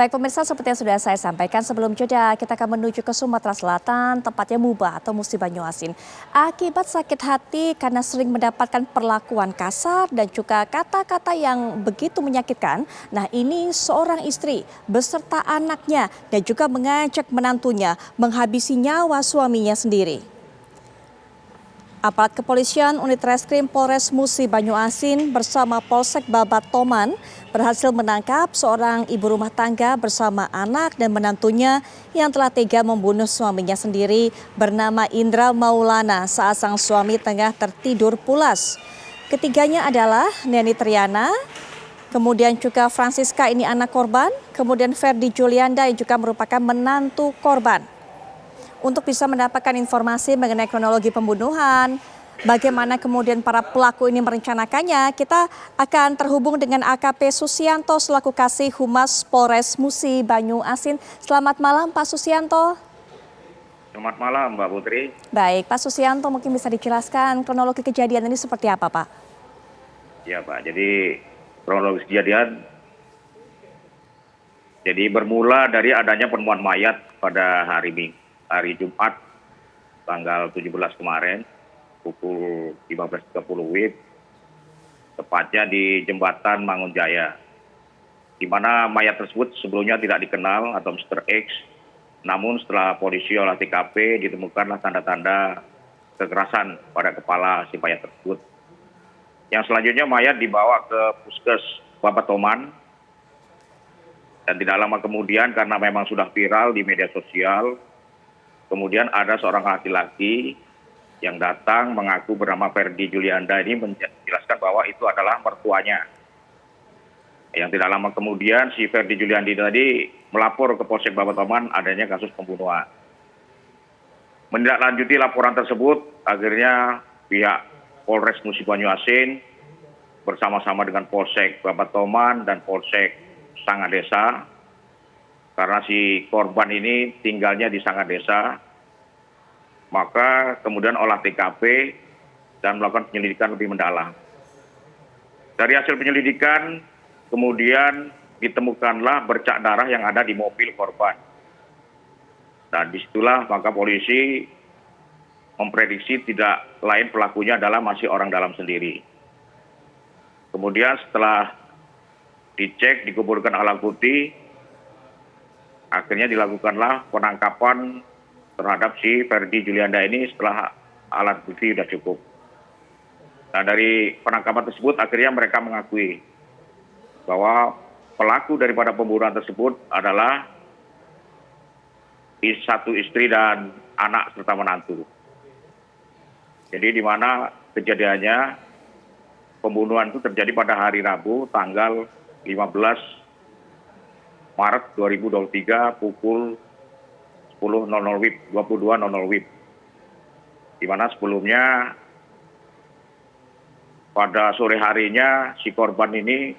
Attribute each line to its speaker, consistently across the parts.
Speaker 1: Baik pemirsa, seperti yang sudah saya sampaikan sebelum jeda, kita akan menuju ke Sumatera Selatan, tepatnya Muba atau Musi Banyuasin. Akibat sakit hati karena sering mendapatkan perlakuan kasar dan juga kata-kata yang begitu menyakitkan. Nah ini seorang istri beserta anaknya dan juga mengajak menantunya menghabisi nyawa suaminya sendiri. Aparat kepolisian unit reskrim Polres Musi Banyuasin bersama Polsek Babat Toman berhasil menangkap seorang ibu rumah tangga bersama anak dan menantunya yang telah tega membunuh suaminya sendiri bernama Indra Maulana saat sang suami tengah tertidur pulas. Ketiganya adalah Neni Triana, kemudian juga Francisca ini anak korban, kemudian Ferdi Julianda yang juga merupakan menantu korban. Untuk bisa mendapatkan informasi mengenai kronologi pembunuhan, bagaimana kemudian para pelaku ini merencanakannya, kita akan terhubung dengan AKP Susianto selaku Kasih Humas Polres Musi Banyuasin. Selamat malam Pak Susianto.
Speaker 2: Selamat malam Mbak Putri.
Speaker 1: Baik, Pak Susianto mungkin bisa dijelaskan kronologi kejadian ini seperti apa Pak?
Speaker 2: Ya Pak, jadi kronologi kejadian bermula dari adanya penemuan mayat pada hari Jumat tanggal 17 kemarin pukul 15.30 WIB, tepatnya di Jembatan Mangunjaya, di mana mayat tersebut sebelumnya tidak dikenal atau Mr. X, namun setelah polisi olah TKP ditemukanlah tanda-tanda kekerasan pada kepala si mayat tersebut. Yang selanjutnya mayat dibawa ke Puskes Babat Toman, dan tidak lama kemudian karena memang sudah viral di media sosial, kemudian ada seorang laki-laki yang datang mengaku bernama Ferdi Julianda ini menjelaskan bahwa itu adalah mertuanya. Yang tidak lama kemudian si Ferdi Juliandi tadi melapor ke Polsek Babat Toman adanya kasus pembunuhan. Menindaklanjuti laporan tersebut, akhirnya pihak Polres Musi Banyuasin bersama-sama dengan Polsek Babat Toman dan Polsek Sangadesa, karena si korban ini tinggalnya di Sangadesa, maka kemudian olah TKP dan melakukan penyelidikan lebih mendalam. Dari hasil penyelidikan, kemudian ditemukanlah bercak darah yang ada di mobil korban. Dan disitulah maka polisi memprediksi tidak lain pelakunya adalah masih orang dalam sendiri. Kemudian setelah dicek, dikumpulkan alat bukti, akhirnya dilakukanlah penangkapan terhadap si Ferdi Julianda ini setelah alat bukti sudah cukup. Nah dari penangkapan tersebut akhirnya mereka mengakui bahwa pelaku daripada pembunuhan tersebut adalah satu istri dan anak serta menantu. Jadi di mana kejadiannya pembunuhan itu terjadi pada hari Rabu tanggal 15 Maret 2023 pukul 10.00 WIB, 22.00 WIB. Di mana sebelumnya pada sore harinya si korban ini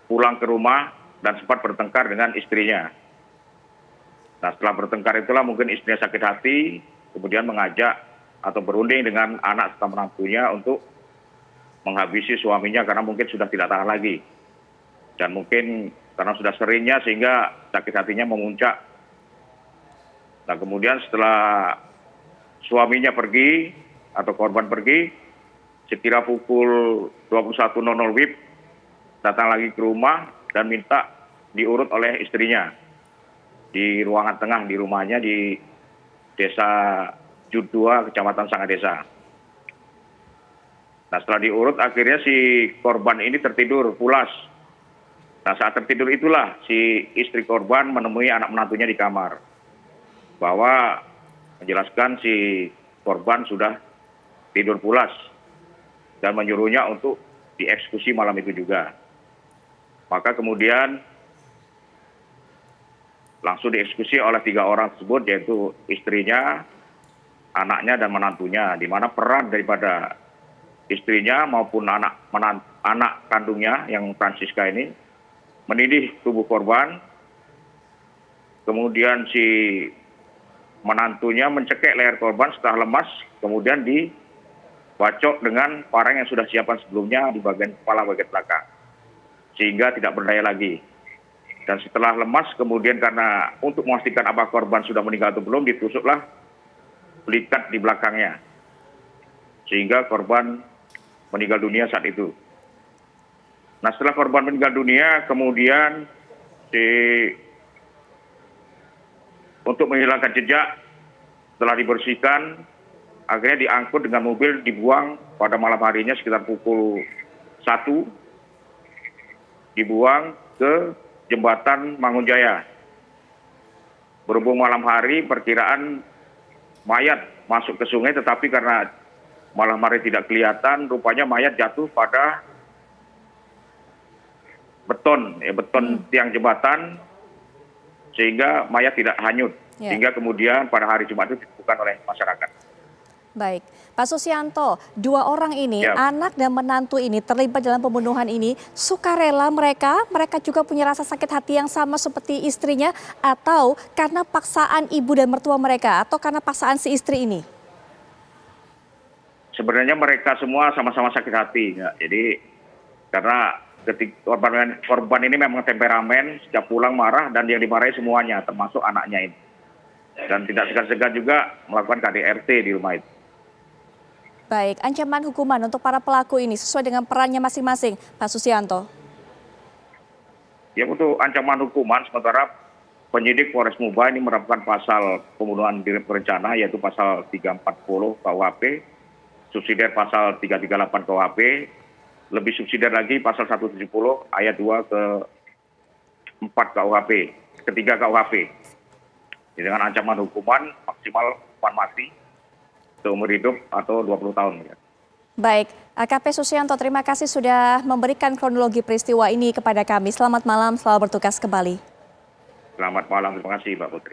Speaker 2: pulang ke rumah dan sempat bertengkar dengan istrinya. Nah setelah bertengkar itulah mungkin istrinya sakit hati, kemudian mengajak atau berunding dengan anak serta menantunya untuk menghabisi suaminya karena mungkin sudah tidak tahan lagi. Dan mungkin karena sudah seringnya sehingga sakit hatinya memuncak. Nah kemudian setelah suaminya pergi atau korban pergi, sekira pukul 21.00 WIB, datang lagi ke rumah dan minta diurut oleh istrinya di ruangan tengah di rumahnya di Desa Jud 2, Kecamatan Sangadesa. Nah setelah diurut akhirnya si korban ini tertidur pulas. Nah saat tertidur itulah si istri korban menemui anak menantunya di kamar, bahwa menjelaskan si korban sudah tidur pulas dan menyuruhnya untuk dieksekusi malam itu juga. Maka kemudian langsung dieksekusi oleh 3 orang tersebut, yaitu istrinya, anaknya dan menantunya, di mana peran daripada istrinya maupun anak kandungnya yang Francisca ini menindih tubuh korban, kemudian si menantunya mencekek leher korban setelah lemas, kemudian dibacok dengan parang yang sudah siapkan sebelumnya di bagian kepala bagian belakang, sehingga tidak berdaya lagi. Dan setelah lemas, kemudian karena untuk memastikan apakah korban sudah meninggal atau belum, ditusuklah pelikat di belakangnya. Sehingga korban meninggal dunia saat itu. Nah, setelah korban meninggal dunia, kemudian untuk menghilangkan jejak, setelah dibersihkan, akhirnya diangkut dengan mobil, dibuang pada malam harinya sekitar pukul 1, dibuang ke jembatan Mangunjaya. Berhubung malam hari, perkiraan mayat masuk ke sungai, tetapi karena malam hari tidak kelihatan, rupanya mayat jatuh pada beton tiang jembatan, sehingga mayat tidak hanyut. Sehingga kemudian pada hari Jumat itu ditemukan oleh masyarakat.
Speaker 1: Baik, Pak Susianto, 2 orang ini, anak dan menantu ini terlibat dalam pembunuhan ini, sukarela mereka juga punya rasa sakit hati yang sama seperti istrinya, atau karena paksaan ibu dan mertua mereka, atau karena paksaan si istri ini?
Speaker 2: Sebenarnya mereka semua sama-sama sakit hati. Ya. Jadi karena korban ini memang temperamen, setiap pulang marah dan yang dimarahi semuanya, termasuk anaknya ini. Dan tidak segan-segan juga melakukan KDRT di rumah itu.
Speaker 1: Baik, ancaman hukuman untuk para pelaku ini sesuai dengan perannya masing-masing, Pak Susianto.
Speaker 2: Ya, untuk ancaman hukuman sementara penyidik Polres Muba ini menerapkan pasal pembunuhan berencana, yaitu pasal 340 KUHP, subsidiar pasal 338 KUHP, lebih subsidiar lagi pasal 170 ayat 2 ke 4 KUHP, ketiga KUHP. Dengan ancaman hukuman maksimal hukuman mati, seumur hidup atau 20 tahun.
Speaker 1: Baik, AKP Susianto, terima kasih sudah memberikan kronologi peristiwa ini kepada kami. Selamat malam, selamat bertugas kembali.
Speaker 2: Selamat malam, terima kasih Mbak Putri.